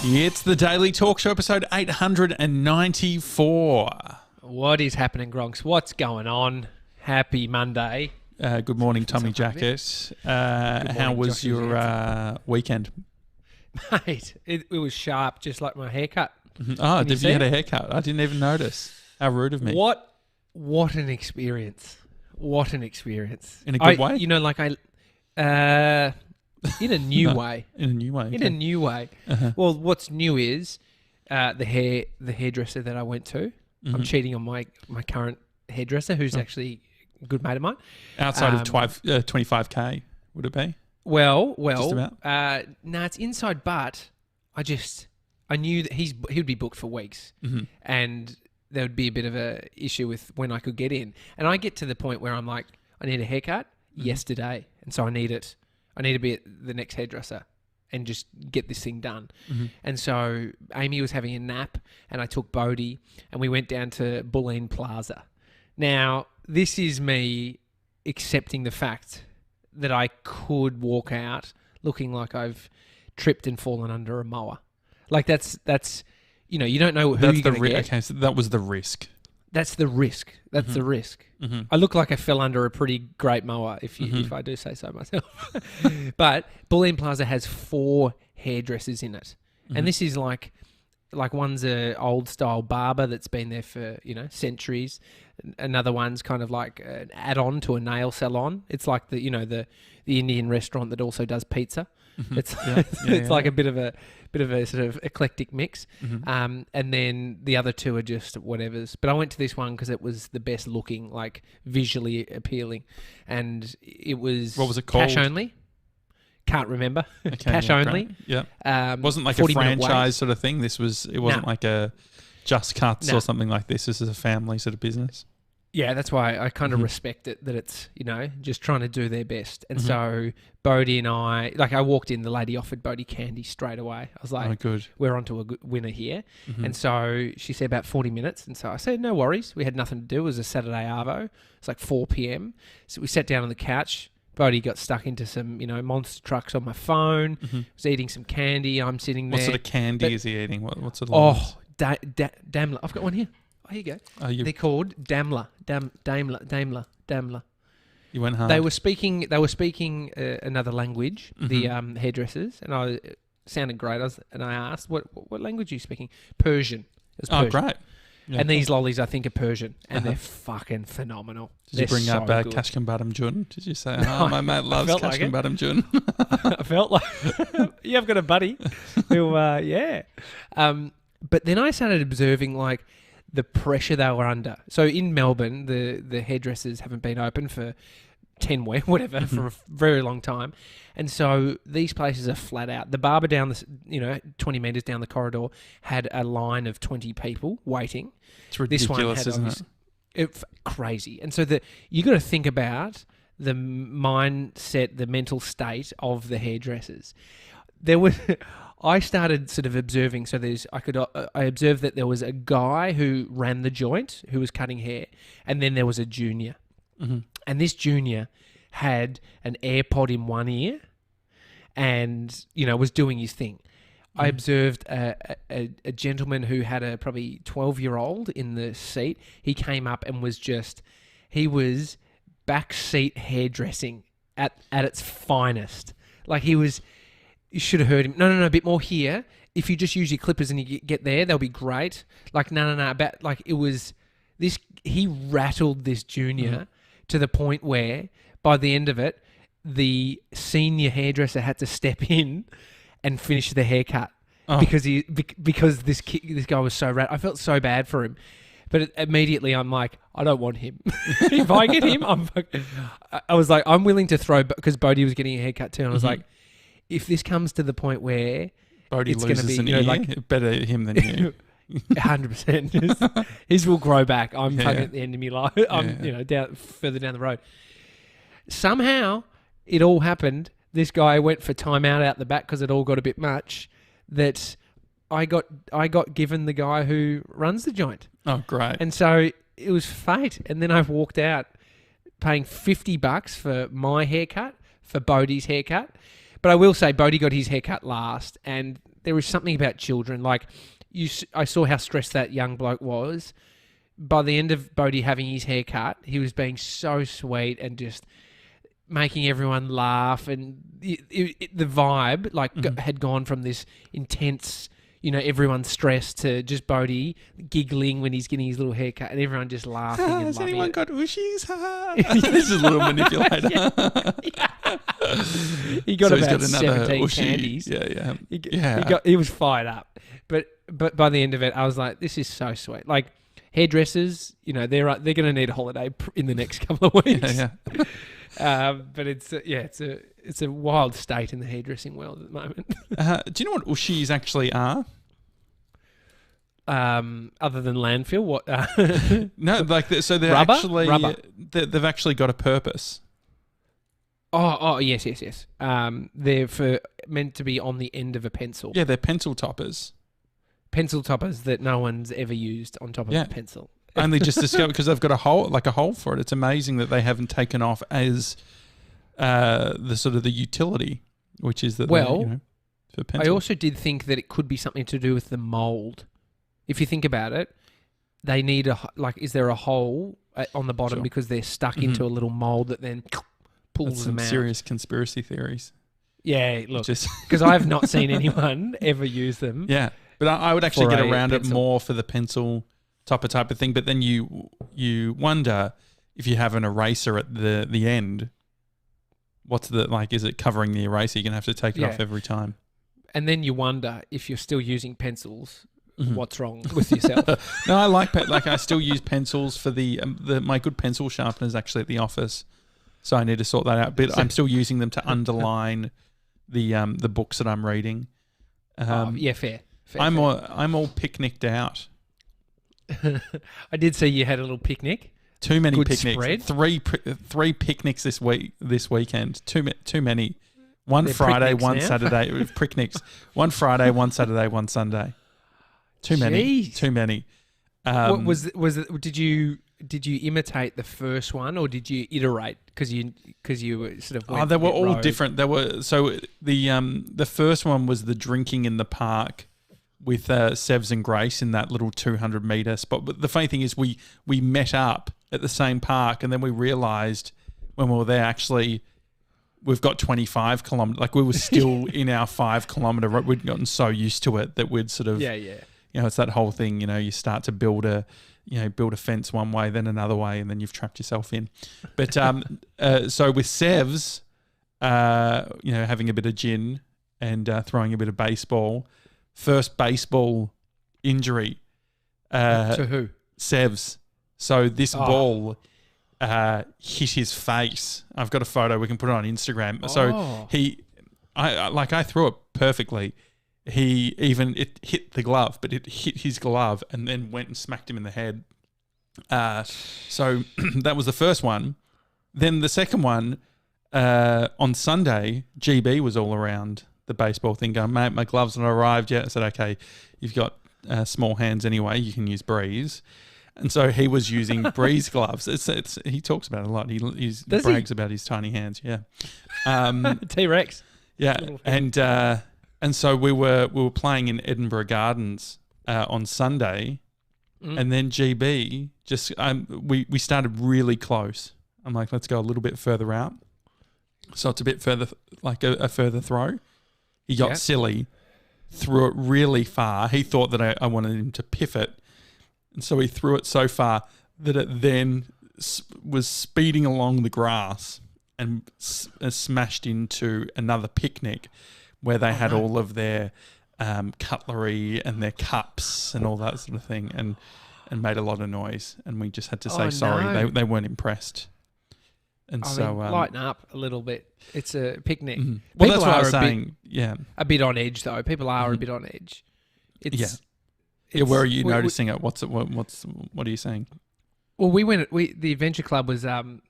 It's the Daily Talk Show, episode 894. What is happening, Gronks? What's going on? Happy Monday. Good morning, Tommy Jackett. How was your weekend? Mate, it was sharp, just like my haircut. Oh, you had a haircut? I didn't even notice. How rude of me. What an experience. What an experience. In a good way? You know, like in a new way. In a new way. In a new way. Uh-huh. Well, what's new is the hairdresser that I went to. Mm-hmm. I'm cheating on my current hairdresser, who's actually a good mate of mine. Outside of 25K, would it be? Well, Just about? it's inside, but I knew that he would be booked for weeks, and there would be a bit of a issue with when I could get in. And I get to the point where I'm like, I need a haircut yesterday, and so I need to be at the next hairdresser and just get this thing done. Mm-hmm. And so Amy was having a nap, and I took Bodhi, and we went down to Bulleen Plaza. Now, this is me accepting the fact that I could walk out looking like I've tripped and fallen under a mower. Like that's you don't know who you're going to get. Okay, so that was the risk. That's the risk. That's the risk. Mm-hmm. I look like I fell under a pretty great mower, if I do say so myself. But Bulleen Plaza has 4 hairdressers in it, and this is like one's a old style barber that's been there for centuries. Another one's kind of like an add-on to a nail salon. It's like the Indian restaurant that also does pizza. Mm-hmm. It's like a bit of a sort of eclectic mix. Mm-hmm. And then the other 2 are just whatevers. But I went to this one because it was the best looking, like visually appealing, and it was what was it called? Cash only. Can't remember. Okay, Cash only. Great. Yeah. Wasn't like a franchise sort of thing. It wasn't like a Just Cuts or something like this. This is a family sort of business. Yeah, that's why I kind of respect it, that it's, just trying to do their best. And so Bodhi and I walked in, the lady offered Bodhi candy straight away. I was like, oh, good. We're onto a good winner here. And so she said about 40 minutes. And so I said, no worries. We had nothing to do. It was a Saturday arvo. It's like 4 p.m. So we sat down on the couch. Bodhi got stuck into some, monster trucks on my phone. Was eating some candy. I'm sitting there. What sort of candy is he eating? What sort of Daimler. I've got one here. Oh, here you go. They're called Daimler. Daimler. You went hard. They were speaking another language, the hairdressers, and I sounded great. I asked, what language are you speaking? Persian. It was Persian. Oh, great. Yeah, and these lollies, I think, are Persian, and they're fucking phenomenal. Did you bring up Kashkan Badam Jun? Did you say, my mate loves Kashkan Badam Jun? I felt like you've got a buddy who, yeah. But then I started observing, like, the pressure they were under. So in Melbourne, the hairdressers haven't been open for 10 weeks, whatever, for a very long time. And so these places are flat out. The barber down 20 metres down the corridor had a line of 20 people waiting. It's ridiculous, isn't it? Crazy. And so you got to think about the mindset, the mental state of the hairdressers. I started sort of observing. So I observed that there was a guy who ran the joint who was cutting hair, and then there was a junior, and this junior had an AirPod in one ear, and was doing his thing. I observed a gentleman who had a probably 12-year-old in the seat. He came up and was backseat hairdressing at its finest. Like you should have heard him. No, a bit more here. If you just use your clippers and you get there, they'll be great. Like, no. About, like, it was this, he rattled this junior to the point where by the end of it, the senior hairdresser had to step in and finish the haircut because this guy was so I felt so bad for him. But immediately I'm like, I don't want him. If I get him, I was like, I'm willing to throw, because Bodhi was getting a haircut too. And I was like, if this comes to the point where Bodhi it's going to be, an ear, like, better him than you. 100%. His will grow back. I'm fucking at the end of my life. I'm further down the road. Somehow it all happened. This guy went for timeout out the back because it all got a bit much. That I got given the guy who runs the joint. Oh, great! And so it was fate. And then I walked out paying $50 for my haircut, for Bodhi's haircut. But I will say Bodhi got his haircut last, and there is something about children. Like I saw how stressed that young bloke was. By the end of Bodie having his hair cut, he was being so sweet and just making everyone laugh, and the vibe had gone from this intense, everyone's stressed, to just Bodie giggling when he's getting his little haircut and everyone just laughing. And has anyone got Ooshies? This is a little manipulator. He got so about he's got 17 Ooshie. candies. Yeah. He was fired up. But by the end of it, I was like, this is so sweet. Like hairdressers, they're going to need a holiday in the next couple of weeks. Yeah. But it's a wild state in the hairdressing world at the moment. Do you know what Ooshies actually are? Other than landfill, what? No, so they're rubber? actually Rubber. They've actually got a purpose. Oh, yes. They're meant to be on the end of a pencil. Yeah, they're pencil toppers. Pencil toppers that no one's ever used on top of a pencil. Only just discovered because they've got a hole for it. It's amazing that they haven't taken off as the sort of the utility, which is that for pencil. I also did think that it could be something to do with the mold. If you think about it, they need is there a hole on the bottom because they're stuck into a little mold that then pulls them out? Some serious conspiracy theories. Yeah, look, because I have not seen anyone ever use them. Yeah, but I would actually get around it pencil. more for the pencil topper type of thing. But then you wonder if you have an eraser at the end, what's is it covering the eraser? You're going to have to take it off every time. And then you wonder if you're still using pencils, what's wrong with yourself? No, I like I still use pencils for my good pencil sharpener is actually at the office, so I need to sort that out. But I'm still using them to underline the books that I'm reading. Fair. I'm all picnicked out. I did see you had a little picnic. Too many Good picnics. Spread. Three picnics this weekend. Too many. One They're Friday, one now. Saturday. With picnics. One Friday, one Saturday, one Sunday. Too many. Jeez. Too many. What was it? Did you imitate the first one, or did you iterate because you were sort of? They were all different. They were the first one was the drinking in the park with Sevs and Grace in that little 200-metre spot. But the funny thing is we met up at the same park, and then we realised when we were there, actually, we've got 25 kilometres. Like we were still in our 5 kilometre road. We'd gotten so used to it that we'd sort of... Yeah. It's that whole thing, you start to build a fence one way, then another way, and then you've trapped yourself in. But so with Sevs, having a bit of gin and throwing a bit of baseball... First baseball injury. To who? Sevs. So this ball hit his face. I've got a photo. We can put it on Instagram. So I threw it perfectly. It hit the glove, but it hit his glove and then went and smacked him in the head. So that was the first one. Then the second one, on Sunday, GB was all around the baseball thing going, mate, my gloves haven't arrived yet. I said, okay, you've got small hands anyway. You can use Breeze. And so he was using Breeze gloves. He talks about it a lot. He brags about his tiny hands. Yeah. T-Rex. Yeah. And so we were playing in Edinburgh Gardens on Sunday. And then GB just, we started really close. I'm like, let's go a little bit further out. So it's a bit further, like a further throw. He got silly, threw it really far. He thought that I wanted him to piff it. And so he threw it so far that it then was speeding along the grass and smashed into another picnic where they had all of their cutlery and their cups and all that sort of thing and made a lot of noise. And we just had to say sorry. No. They weren't impressed. And lighten up a little bit. It's a picnic. Mm-hmm. Well, that's what I was saying. A bit on edge, though. People are a bit on edge. Where are you noticing it? What are you saying? Well, the Adventure Club was on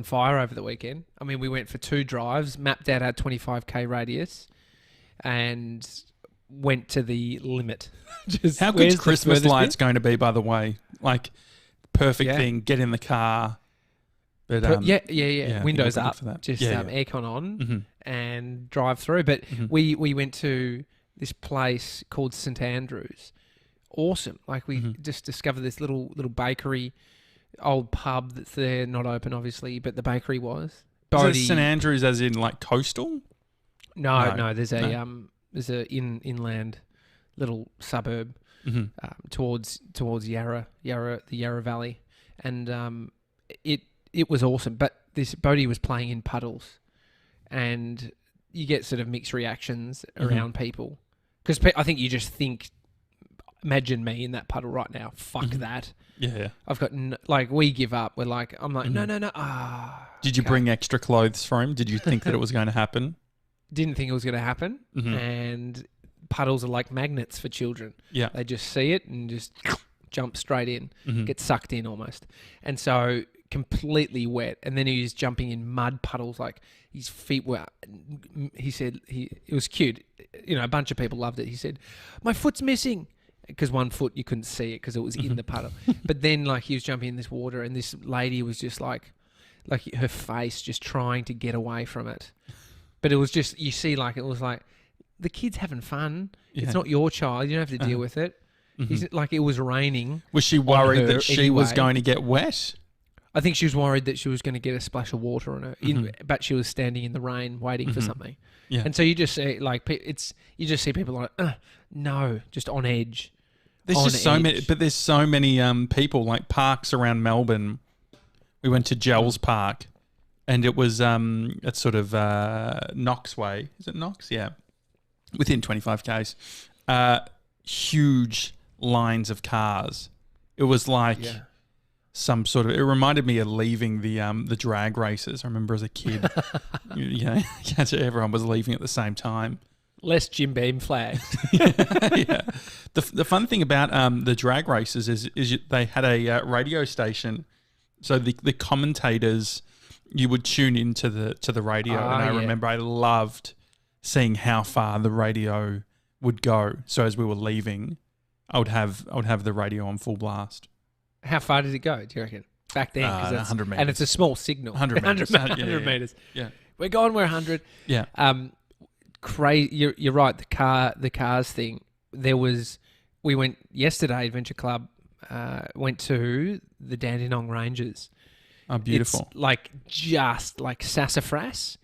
fire over the weekend. I mean, we went for 2 drives, mapped out our 25k radius, and went to the limit. How good's Christmas lights going to be, by the way? Like, perfect thing. Get in the car. But, windows up, just aircon on and drive through. But we went to this place called St Andrews. Awesome. Like we just discovered this little bakery, old pub that's there, not open obviously, but the bakery was. Is it St Andrews as in like coastal? No. There's a inland little suburb towards the Yarra Valley, and it was awesome. But this Bodie was playing in puddles, and you get sort of mixed reactions around people because I think you just think, imagine me in that puddle right now. Fuck that. Yeah. I've got we give up. We're like, I'm like, no. Did you bring extra clothes for him? Did you think that it was going to happen? Didn't think it was going to happen. And puddles are like magnets for children. Yeah. They just see it and just jump straight in, get sucked in almost. And so completely wet. And then he was jumping in mud puddles. Like his feet were, he said, it was cute. You know, a bunch of people loved it. He said, my foot's missing. Because one foot you couldn't see it because it was in the puddle. But then like he was jumping in this water and this lady was just like her face just trying to get away from it. But it was just, you see, like it was like the kid's having fun. Yeah. It's not your child. You don't have to deal with it. He's, like it was raining. Was she worried that she was going to get wet? I think she was worried that she was going to get a splash of water on her. But she was standing in the rain waiting for something. Yeah. And so you just see you just see people like, no, just on edge. There's there's so many people, like parks around Melbourne. We went to Gels Park, and it was at sort of Knox Way. Is it Knox? Yeah, within 25 k's. Huge lines of cars. It was like some sort of. It reminded me of leaving the drag races. I remember as a kid, everyone was leaving at the same time. Less Jim Beam flags. Yeah. The fun thing about the drag races is they had a radio station, so the commentators, you would tune into the radio, and I remember I loved seeing how far the radio would go. So as we were leaving, I would have the radio on full blast. How far did it go? Do you reckon back then? 100 meters, and it's a small signal. 100 meters. 100 meters. Yeah, we're going. We're 100. Yeah. Crazy. You're right. The cars thing. We went yesterday. Adventure Club went to the Dandenong Ranges. Oh, beautiful! It's just like Sassafras.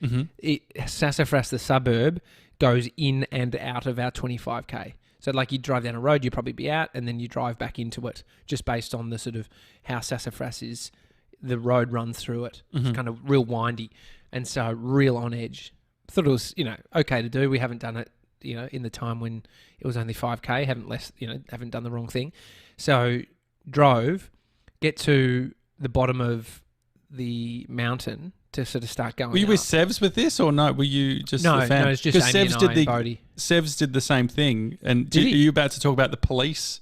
Sassafras, the suburb, goes in and out of our 25k. So like you drive down a road, you'd probably be out, and then you drive back into it, just based on the sort of how Sassafras is. The road runs through it. It's kind of real windy, and so real on edge. Thought it was, okay to do. We haven't done it, in the time when it was only 5k. Haven't done the wrong thing. So drove, get to the bottom of the mountain to sort of start going. Were you with Sevs with this or no? Were you just no? The fan? No, it's just Amy and Bodie. Sevs did the same thing. And are you about to talk about the police?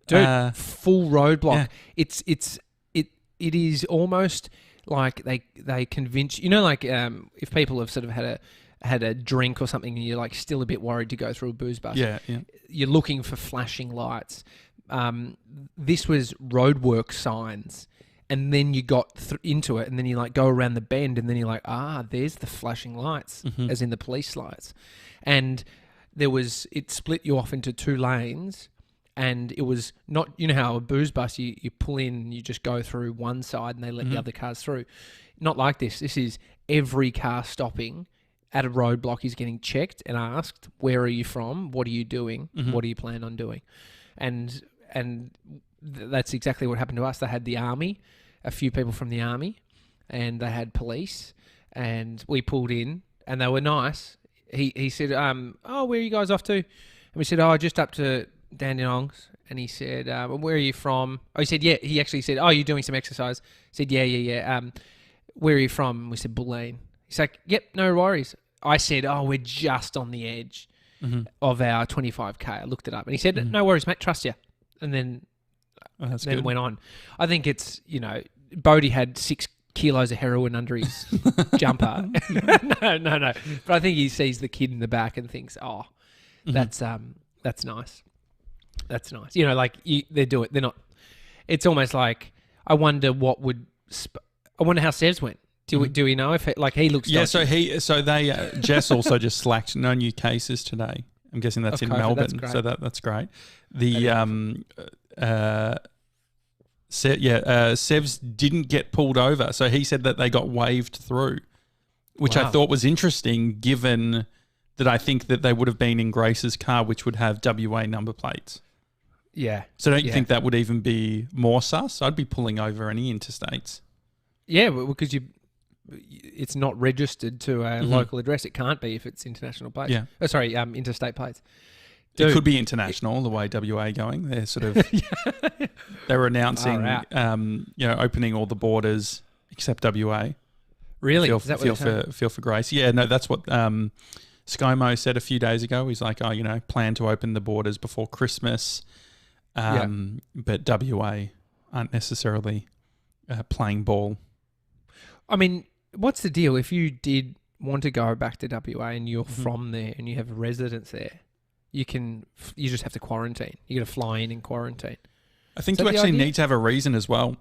Dude, full roadblock. Yeah. It is almost like they convince if people have sort of had a drink or something and you're like still a bit worried to go through a booze bus. Yeah. You're looking for flashing lights. This was roadwork signs, and then you got into it, and then you like go around the bend, and then you're like, there's the flashing lights, as in the police lights, and it split you off into two lanes. And it was not, how a booze bus, you pull in and you just go through one side and they let the other cars through. Not like this. This is every car stopping at a roadblock is getting checked and asked, where are you from? What are you doing? What do you plan on doing? And that's exactly what happened to us. They had the army, a few people from the army, and they had police, and we pulled in and they were nice. He said, where are you guys off to? And we said, just up to Dandenongs. And he said, where are you from? Oh, he said, yeah. He actually said, you're doing some exercise. I said, yeah. Where are you from? And we said, Bulleen. He's like, yep, no worries. I said, we're just on the edge of our 25k. I looked it up. And he said, no worries, mate, trust you. And then, it went on. I think it's, Bodie had 6 kilos of heroin under his jumper. No. But I think he sees the kid in the back and thinks, that's nice. That's nice. They do it. They're not. It's almost like I wonder what would. I wonder how Sevs went. Do we know if he looks? Yeah. Dodgy. So they Jess also just slacked. No new cases today. I'm guessing that's in COVID, Melbourne, that's great. so that's great. Sevs didn't get pulled over, so he said that they got waved through, which I thought was interesting, given that I think that they would have been in Grace's car, which would have WA number plates. Yeah. So don't you think that would even be more sus? I'd be pulling over any interstates. Yeah, because it's not registered to a local address. It can't be if it's international plates. Yeah. Oh, sorry, interstate plates. It could be international, the way WA going. They're sort of they were announcing, opening all the borders except WA. Really? Feel for Grace. Yeah, no, that's what ScoMo said a few days ago. He's like, plan to open the borders before Christmas. But WA aren't necessarily playing ball. I mean, what's the deal? If you did want to go back to WA and you're from there and you have a residence there, you just have to quarantine. You got to fly in and quarantine. I think you actually need to have a reason as well,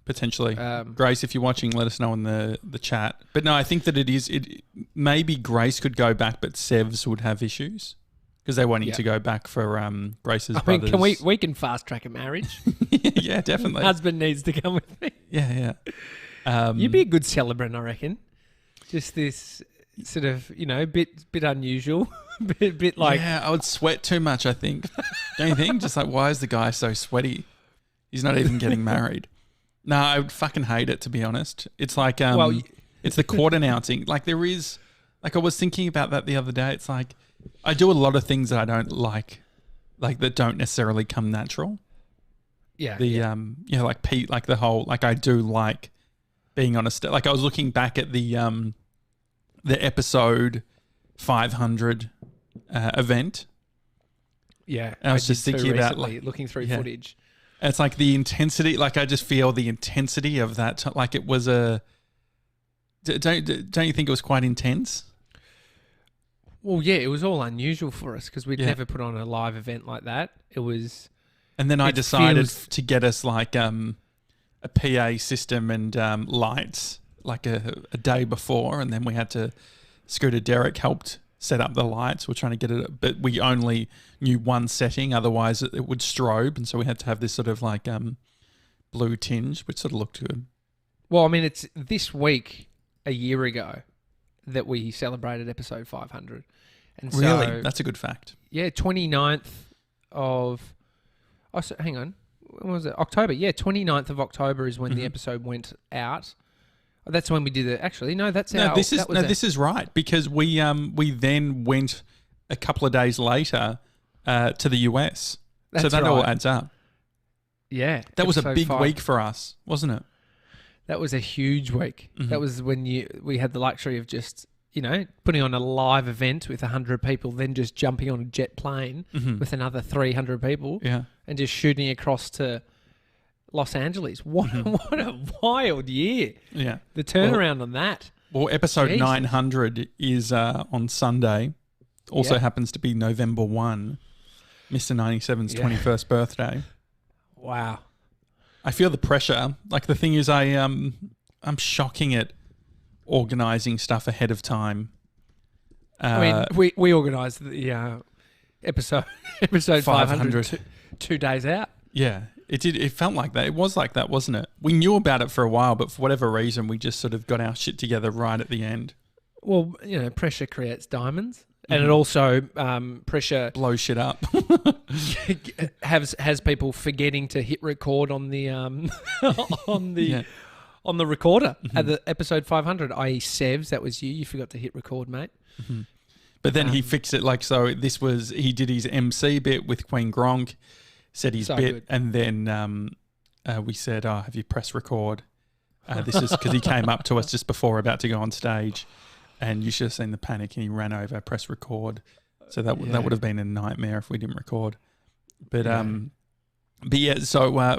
potentially. Grace, if you're watching, let us know in the chat. But no, I think that maybe Grace could go back, but Sevs would have issues because they wanting to go back for Grace's brothers. Can we can fast track a marriage? Yeah, definitely. Husband needs to come with me. Yeah. You'd be a good celebrant, I reckon. Just this sort of, bit unusual. bit like... Yeah, I would sweat too much, I think. Don't you think? Just like, why is the guy so sweaty? He's not even getting married. No, I would fucking hate it, to be honest. It's like, it's the court announcing. Like there is, like I was thinking about that the other day. It's like, I do a lot of things that I don't like that don't necessarily come natural. Yeah. Like Pete, like the whole, like I do like being on a stage. Like I was looking back at the episode 500 event. Yeah. And I was just thinking about looking through footage. And it's like the intensity, like I just feel the intensity of that. Like it was don't you think it was quite intense? Well, yeah, it was all unusual for us because we'd never put on a live event like that. It was... And then I decided to get us like a PA system and lights like a day before, and then we had to... Scooter Derek helped set up the lights. We're trying to get it... But we only knew one setting, otherwise it would strobe, and so we had to have this sort of like blue tinge, which sort of looked good. Well, I mean, it's this week, a year ago, that we celebrated episode 500. And really? That's a good fact. Yeah, 29th of... Oh, so, hang on. When was it? October. Yeah, 29th of October is when the episode went out. Oh, that's when we did it. Actually, no, that's our... This is right, because we then went a couple of days later to the US. So that all adds up. Yeah. That was a big week for us, wasn't it? That was a huge week. Mm-hmm. That was when we had the luxury of just, putting on a live event with 100 people, then just jumping on a jet plane with another 300 people and just shooting across to Los Angeles. What a wild year. Yeah. The turnaround on that. Well, episode 900 is on Sunday. Also happens to be November 1, Mr. 97's 21st birthday. Wow. I feel the pressure. Like the thing is, I'm shocking at organising stuff ahead of time. I mean, we organised the episode 500 2 days out. Yeah, it did. It felt like that. It was like that, wasn't it? We knew about it for a while, but for whatever reason, we just sort of got our shit together right at the end. Well, pressure creates diamonds. And it also pressure blows shit up. has people forgetting to hit record on the on the recorder at the episode 500. I.e. Sevs, that was you. You forgot to hit record, mate. Mm-hmm. But then he fixed it he did his MC bit with Queen Gronk, said his bit, good. And then we said, "Oh, have you pressed record?" This is because he came up to us just before about to go on stage. And you should have seen the panic, and he ran over, press record. So that would have been a nightmare if we didn't record. But so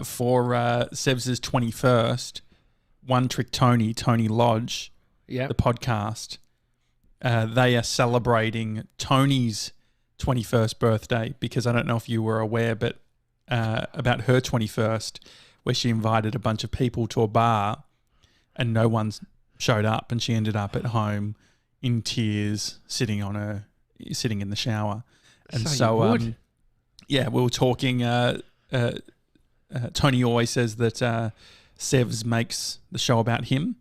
for Sevs' 21st, One Trick Toni Lodge, the podcast, they are celebrating Toni's 21st birthday, because I don't know if you were aware, but about her 21st, where she invited a bunch of people to a bar and no one's showed up, and she ended up at home in tears, sitting in the shower. And So you would. yeah, we were talking. Tony always says that Sevs makes the show about him.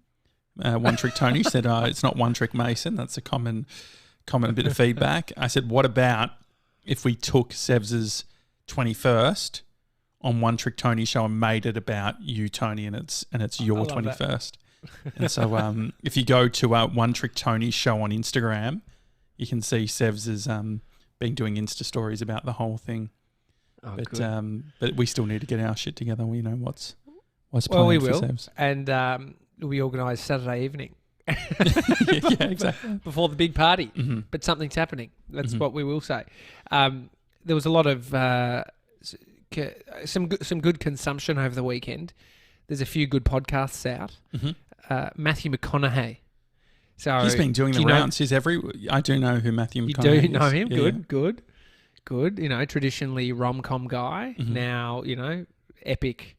One Trick Tony said it's not One Trick Mason. That's a common bit of feedback. I said, what about if we took Sevs's 21st on One Trick Tony show and made it about you, Tony, and it's your 21st. And so if you go to One Trick Tony show on Instagram, you can see Sevs has been doing Insta stories about the whole thing. Oh, but we still need to get our shit together. We know what's planned well, we for will, Sevs. and we organise Saturday evening. yeah, exactly. Before the big party, Mm-hmm. but something's happening. That's what we will say. There was a lot of some good consumption over the weekend. There's a few good podcasts out. Mm-hmm. Matthew McConaughey. So He's been doing the rounds. I do know who Matthew McConaughey is. You do know him? Yeah, Good. You know, traditionally rom-com guy. Mm-hmm. Now, you know, epic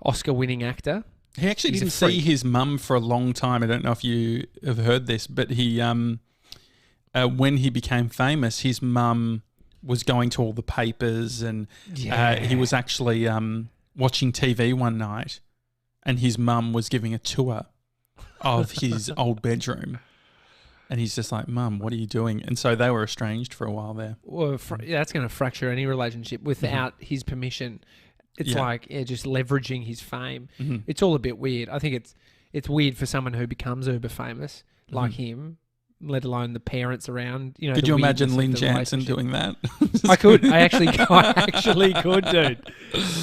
Oscar-winning actor. He actually He's a didn't see freak. his mum for a long time. I don't know if you have heard this, but he, when he became famous, his mum was going to all the papers, and he was actually watching TV one night, and his mum was giving a tour of his old bedroom, and he's just like, "Mum, what are you doing?" And so they were estranged for a while there. Well, that's going to fracture any relationship without his permission. It's like just leveraging his fame. Mm-hmm. It's all a bit weird. I think it's weird for someone who becomes uber famous like him, let alone the parents around. You know, Could the you imagine weirdness of Lynn the Janssen doing that? I could. I actually could, dude.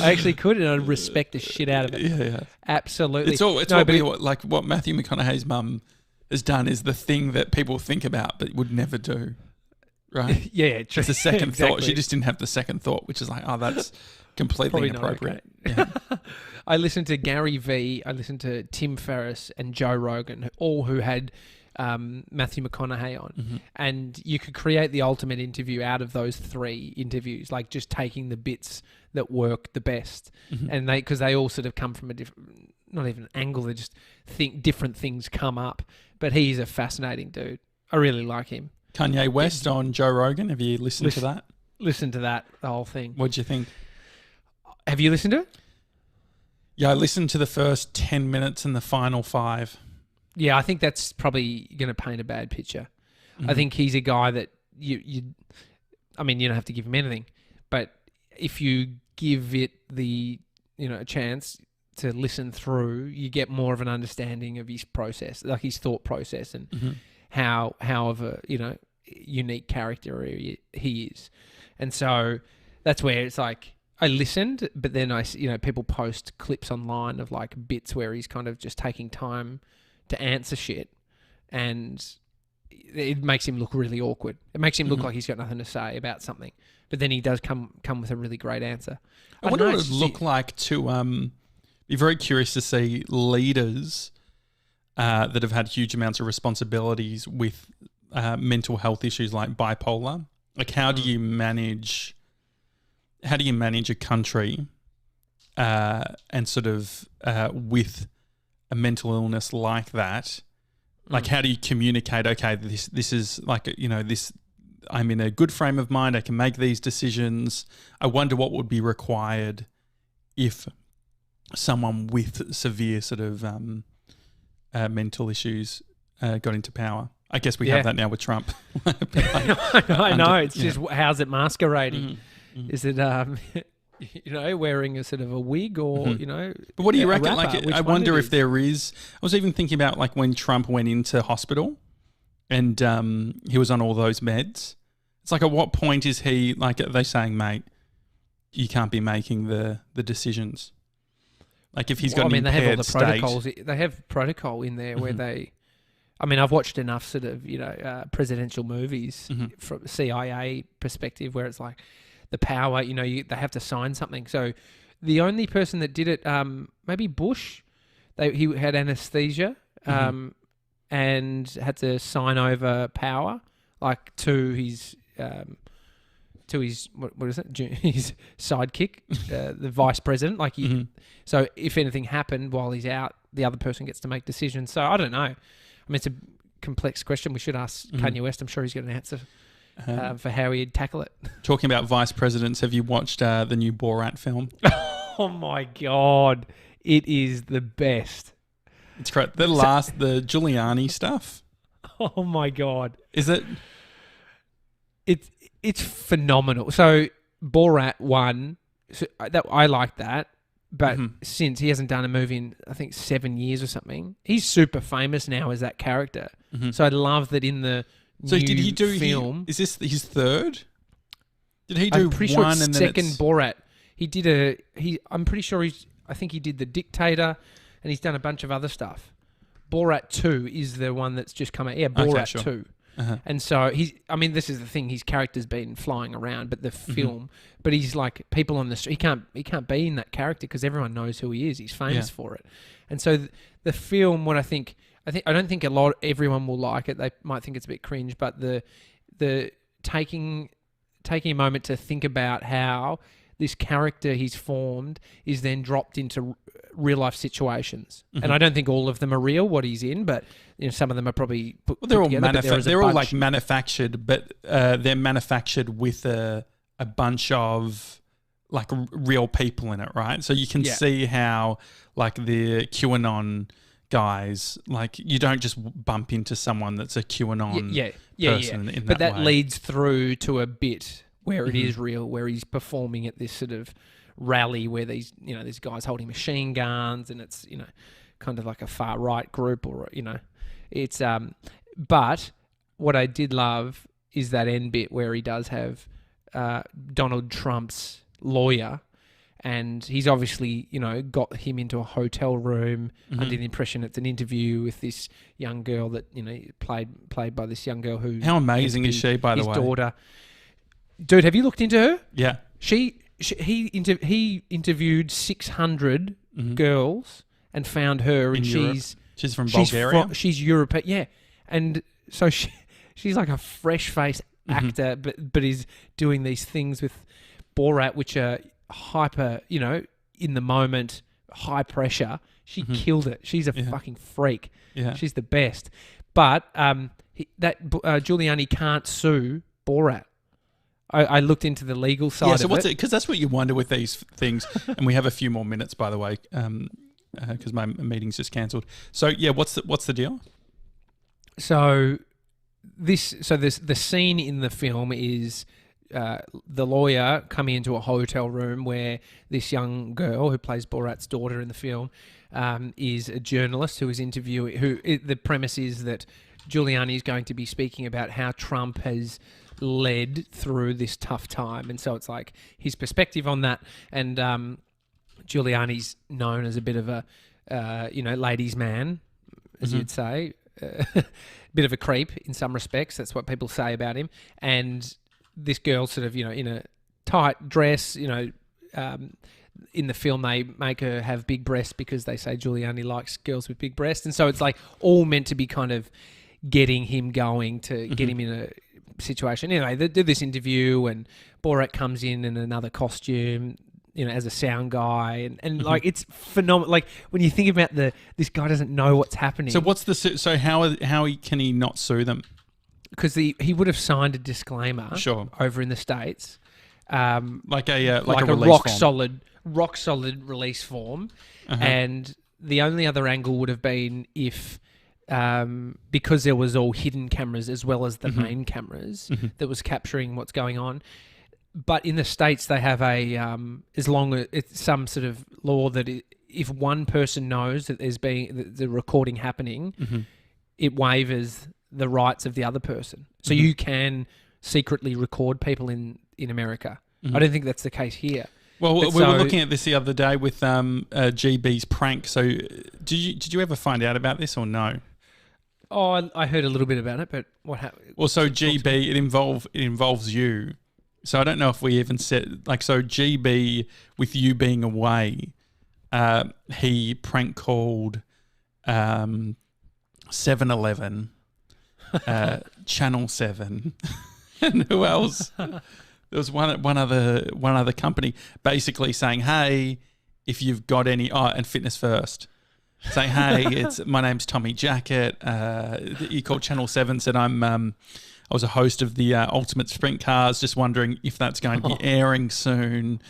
I actually could, and I'd respect the shit out of it. Yeah. Absolutely. Like what Matthew McConaughey's mum has done is the thing that people think about but would never do, right? Yeah, true. It's the second Exactly. thought. She just didn't have the second thought, which is like, oh, that's completely Probably not inappropriate. okay. Yeah. I listened to Gary Vee, I listened to Tim Ferriss and Joe Rogan, all who had Matthew McConaughey on. Mm-hmm. And you could create the ultimate interview out of those three interviews, like just taking the bits that work the best. Mm-hmm. And because they all sort of come from a different, not even an angle, they just think different things come up. But he's a fascinating dude. I really like him. Kanye West on Joe Rogan. Have you listened to that? Listen to that, the whole thing. What'd you think? Have you listened to it? Yeah, I listened to the first 10 minutes and the final 5. Yeah, I think that's probably going to paint a bad picture. Mm-hmm. I think he's a guy that I mean, you don't have to give him anything, but if you give it the, a chance to listen through, you get more of an understanding of his process, like his thought process, and how of a, unique character he is. And so that's where it's like, I listened, but then people post clips online of like bits where he's kind of just taking time to answer shit, and it makes him look really awkward. It makes him look like he's got nothing to say about something, but then he does come with a really great answer. I wonder what it would look like to be very curious to see leaders that have had huge amounts of responsibilities with mental health issues like bipolar. Like, how do you manage a country and sort of with a mental illness like that? Like, how do you communicate, okay, this is like, this, I'm in a good frame of mind, I can make these decisions. I wonder what would be required if someone with severe sort of mental issues got into power. I guess we have that now with Trump. I know. It's just, how's it masquerading? Mm-hmm. Is it, wearing a sort of a wig or, But what do you reckon? Rapper, I wonder if there is. I was even thinking about like when Trump went into hospital and he was on all those meds. It's like, at what point is he, like, are they saying, mate, you can't be making the decisions? Like, if he's got an they have all impaired the state. protocols. They have protocol in there where they... I mean, I've watched enough sort of, presidential movies from a CIA perspective where it's like the power, they have to sign something. So the only person that did it, maybe Bush, he had anesthesia and had to sign over power, like to his what is it? His sidekick, the vice president. Like, so if anything happened while he's out, the other person gets to make decisions. So I don't know. I mean, it's a complex question. We should ask Kanye West. I'm sure he's got an answer for how he'd tackle it. Talking about vice presidents, have you watched the new Borat film? Oh my God. It is the best. It's great. The Giuliani stuff. Oh my God. Is it? It's phenomenal. So Borat 1, I like that. But since he hasn't done a movie in, I think, 7 years or something, he's super famous now as that character. So I love that in the new did he do film. Is this his third? Did he do I'm pretty one sure it's and then second it's... Borat? I'm pretty sure I think he did The Dictator, and he's done a bunch of other stuff. Borat 2 is the one that's just come out. Yeah, Borat 2. And so this is the thing. His character's been flying around, but the film, but he's like people on the street. He can't be in that character because everyone knows who he is. He's famous for it. And so the film, I don't think everyone will like it. They might think it's a bit cringe, but the taking a moment to think about how this character he's formed is then dropped into real life situations. And I don't think all of them are real, what he's in, but some of them are probably they're all like manufactured, but they're manufactured with a bunch of like real people in it, right? So you can see how like the QAnon guys, like you don't just bump into someone that's a QAnon person in but that way. Leads through to a bit where it is real, where he's performing at this sort of rally where these guys holding machine guns, and it's kind of like a far right group, or it's but what I did love is that end bit where he does have Donald Trump's lawyer, and he's obviously got him into a hotel room under the impression it's an interview with this young girl that played by this young girl who how amazing is she, by the way, his daughter. Dude, have you looked into her? Yeah. He interviewed 600 girls and found her, and she's from Bulgaria. She's European, yeah, and so she's like a fresh face actor, but is doing these things with Borat, which are hyper, in the moment, high pressure. She killed it. She's a fucking freak. Yeah, she's the best. But Giuliani can't sue Borat. I looked into the legal side of it. Yeah, so what's it? Because that's what you wonder with these things. And we have a few more minutes, by the way, because my meeting's just cancelled. So, yeah, what's the deal? So the scene in the film is the lawyer coming into a hotel room where this young girl who plays Borat's daughter in the film is a journalist who is interviewing. The premise is that Giuliani is going to be speaking about how Trump has led through this tough time, and so it's like his perspective on that. And Giuliani's known as a bit of a ladies' man, as you'd say, bit of a creep in some respects. That's what people say about him. And this girl sort of in a tight dress, in the film they make her have big breasts because they say Giuliani likes girls with big breasts, and so it's like all meant to be kind of getting him going to get him in a situation. Anyway, they do this interview, and Borat comes in another costume, as a sound guy, and like it's phenomenal. Like when you think about this guy doesn't know what's happening. So how can he not sue them? Because he would have signed a disclaimer, over in the States, like a rock solid release form, and the only other angle would have been if. Because there was all hidden cameras as well as the main cameras that was capturing what's going on. But in the States, they have as long as it's some sort of law that if one person knows that there's been the recording happening, it waivers the rights of the other person. So you can secretly record people in America. I don't think that's the case here. Well, we were looking at this the other day with GB's prank. So did you ever find out about this or no? Oh, I heard a little bit about it, but what happened? Well, so GB, it involves you. So I don't know if we even said, so GB, with you being away, he prank called 7-Eleven, Channel 7, and who else? There was one other company basically saying, hey, if you've got any, and Fitness First. Saying, hey, my name's Tommy Jackett. He called Channel 7, said I'm I was a host of the Ultimate Sprint Cars, just wondering if that's going to be airing soon.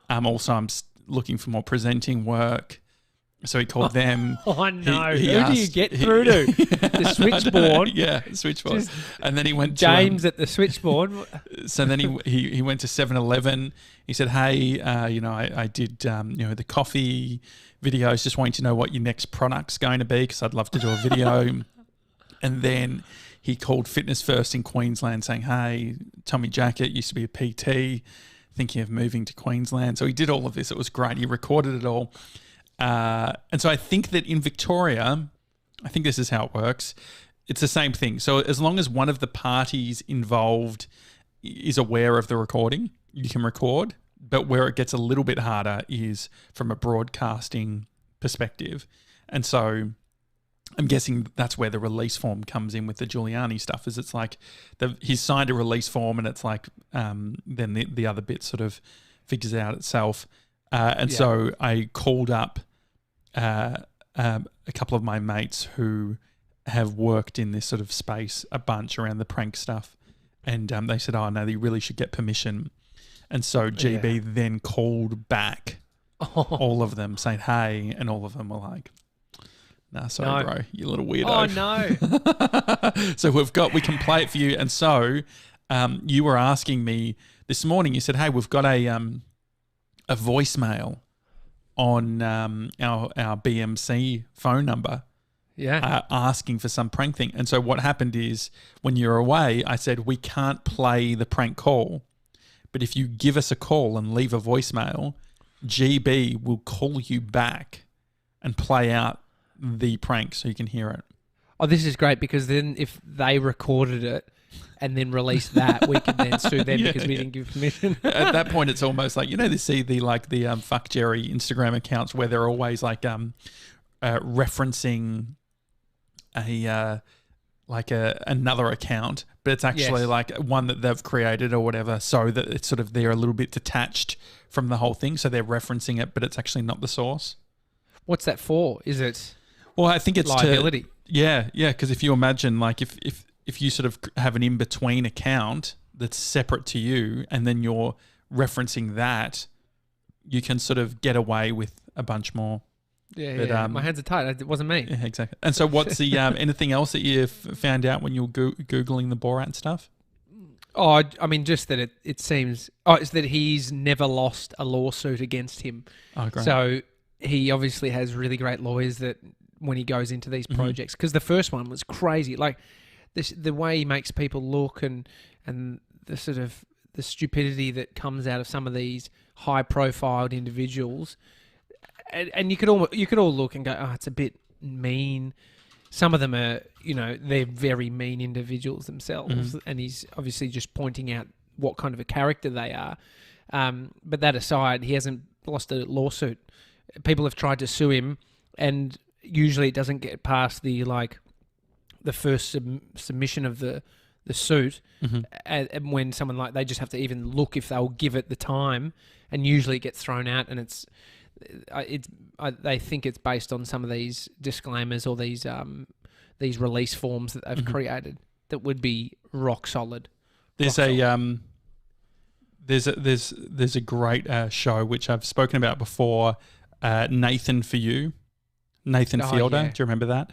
Also, I'm looking for more presenting work. So he called them. Oh, no. He Who do you get through to? The switchboard. Yeah, switchboard. Just and then he went James to, at the switchboard. So then he went to 7-Eleven. He said, hey, I did, the coffee videos, just wanting to know what your next product's going to be because I'd love to do a video. And then he called Fitness First in Queensland saying, hey, Tommy Jackett used to be a PT, thinking of moving to Queensland. So he did all of this. It was great. He recorded it all. And so I think that in Victoria, I think this is how it works. It's the same thing. So as long as one of the parties involved is aware of the recording, you can record. But where it gets a little bit harder is from a broadcasting perspective. And so I'm guessing that's where the release form comes in with the Giuliani stuff, is it's like he's signed a release form and it's like then the other bit sort of figures it out itself. So I called up a couple of my mates who have worked in this sort of space a bunch around the prank stuff. And they said, oh, no, you really should get permission. And so GB then called back all of them saying, hey, and all of them were like, nah, sorry, bro, you little weirdo. Oh, no. So we can play it for you. And so you were asking me this morning, you said, hey, we've got a voicemail on our BMC phone number asking for some prank thing. And so what happened is when you're away, I said, we can't play the prank call, but if you give us a call and leave a voicemail, GB will call you back and play out the prank so you can hear it. Oh, this is great because then if they recorded it and then released that, we can then sue them because we didn't give permission. At that point, it's almost like, they see the Fuck Jerry Instagram accounts where they're always like referencing another account, but it's actually like one that they've created or whatever, so that it's sort of they're a little bit detached from the whole thing. So they're referencing it, but it's actually not the source. What's that for? Is it? Well, I think it's liability. Because if you imagine, like, if you sort of have an in-between account that's separate to you and then you're referencing that, you can sort of get away with a bunch more. But, my hands are tied. It wasn't me. Yeah, exactly. And so what's the anything else that you found out when you were Googling the Borat stuff? Oh, I mean, just that it seems... Oh, it's that he's never lost a lawsuit against him. Oh, great. So he obviously has really great lawyers that when he goes into these projects, because the first one was crazy. Like, the way he makes people look and the sort of the stupidity that comes out of some of these high-profiled individuals... And you could all look and go, oh, it's a bit mean. Some of them are, they're very mean individuals themselves, and he's obviously just pointing out what kind of a character they are. But that aside, he hasn't lost a lawsuit. People have tried to sue him, and usually it doesn't get past the first submission of the suit, and when someone they just have to even look if they'll give it the time, and usually it gets thrown out, and they think it's based on some of these disclaimers or these release forms that they've created that would be rock solid. There's a great show which I've spoken about before. Nathan for You, Nathan Fielder. Yeah. Do you remember that?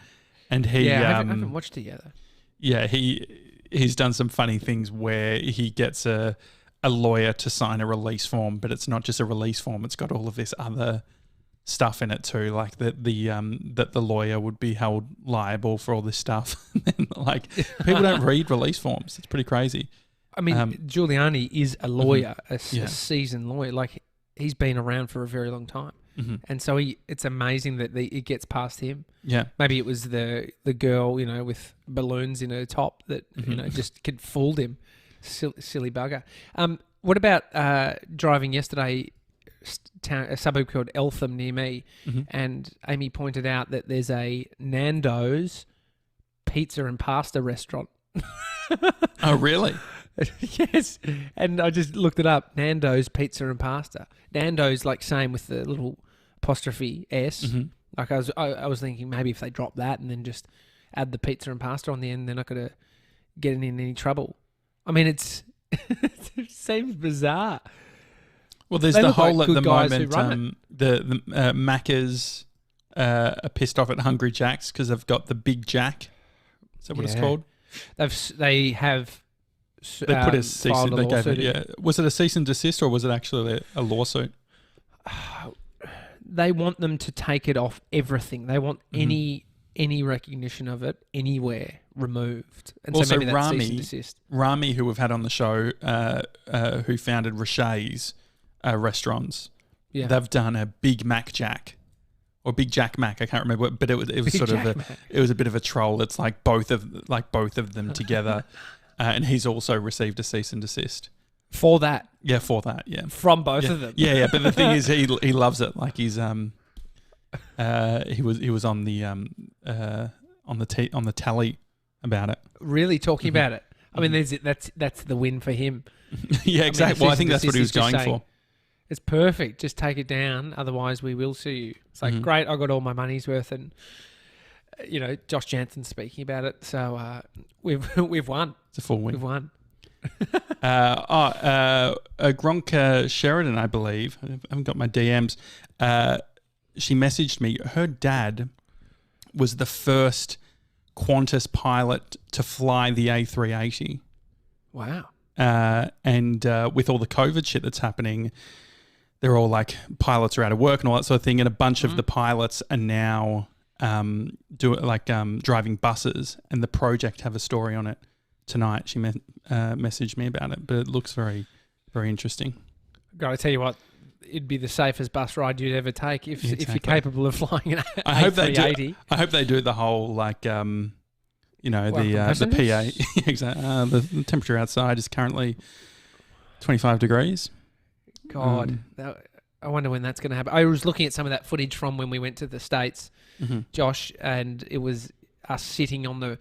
And he I haven't watched it yet though. Yeah, he's done some funny things where he gets a lawyer to sign a release form, but it's not just a release form, it's got all of this other stuff in it too, like that the lawyer would be held liable for all this stuff. And like, people don't read release forms. It's pretty crazy. I mean, Giuliani is a lawyer, a seasoned lawyer. Like, he's been around for a very long time. And so it's amazing that it gets past him. Yeah. Maybe it was the girl, with balloons in her top that, just fooled him. Silly bugger. What about driving yesterday, a suburb called Eltham near me, and Amy pointed out that there's a Nando's pizza and pasta restaurant. Oh, really? Yes. And I just looked it up. Nando's pizza and pasta. Nando's same with the little apostrophe S. Like I was thinking maybe if they drop that and then just add the pizza and pasta on the end, they're not going to get in any trouble. I mean, it seems bizarre. Well, there's They the look like whole at good the guys who moment. run The Maccas are pissed off at Hungry Jack's because they've got the Big Jack. Is that what it's Yeah. called? They have. They put a cease. filed a They gave lawsuit. it. Yeah. Was it a cease and desist or was it actually a lawsuit? They want them to take it off everything. They want any recognition of it anywhere removed. And Also, so maybe that's cease and Rami, desist. Rami, who we've had on the show, who founded Rochet's restaurants, Yeah. they've done a Big Mac Jack or Big Jack Mac. I can't remember, but it was Big sort Jack of Mac. it was a bit of a troll. It's like both of them together, and he's also received a cease and desist. For that. Yeah, for that. Yeah, From both yeah. of them. Yeah. But the thing is, he loves it. Like he's he was on the tally about it. Really talking about it. I mean, that's the win for him. Yeah, exactly. I I think that's what he was going saying, for. It's perfect. Just take it down. Otherwise, we will sue you. It's like, great, I got all my money's worth. And, Josh Janssen speaking about it. So we've won. It's a full win. We've won. Gronk Sheridan, I believe. I haven't got my DMs. She messaged me. Her dad was the first Qantas pilot to fly the A380. Wow. And with all the COVID shit that's happening, they're all like, pilots are out of work and all that sort of thing. And a bunch of the pilots are now driving buses. And the project have a story on it tonight. She messaged me about it, but it looks very, very interesting. Got to tell you what, it'd be the safest bus ride you'd ever take if you're capable of flying an I hope they do. A380. I hope they do the whole the PA. Exactly. The temperature outside is currently 25 degrees. God, I wonder when that's going to happen. I was looking at some of that footage from when we went to the States, Josh, and it was us sitting on the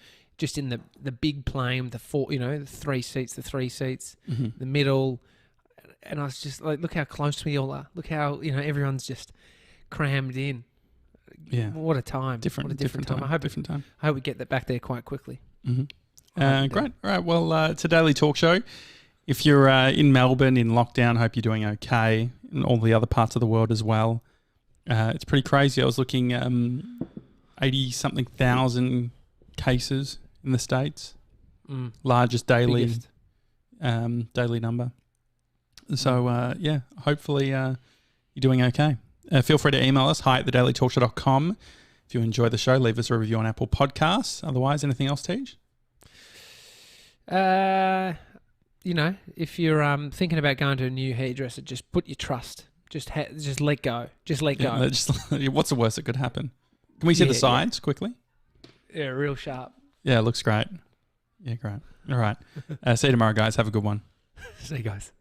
big plane, the three seats, the middle. And I was just like, look how close we all are. Look how, everyone's just crammed in. Yeah. What a time. What a different time. I hope we get that back there quite quickly. Great. All right. Well, it's a daily talk show. If you're in Melbourne in lockdown, hope you're doing okay. In all the other parts of the world as well. It's pretty crazy. I was looking 80-something thousand cases in the States. Largest daily number. So, hopefully you're doing okay. Feel free to email us, hi@thedailytalkshow.com. If you enjoy the show, leave us a review on Apple Podcasts. Otherwise, anything else, Tej? If you're thinking about going to a new hairdresser, just put your trust. Just let go. Just let go. What's the worst that could happen? Can we see the sides quickly? Yeah, real sharp. Yeah, it looks great. Yeah, great. All right. See you tomorrow, guys. Have a good one. See you guys.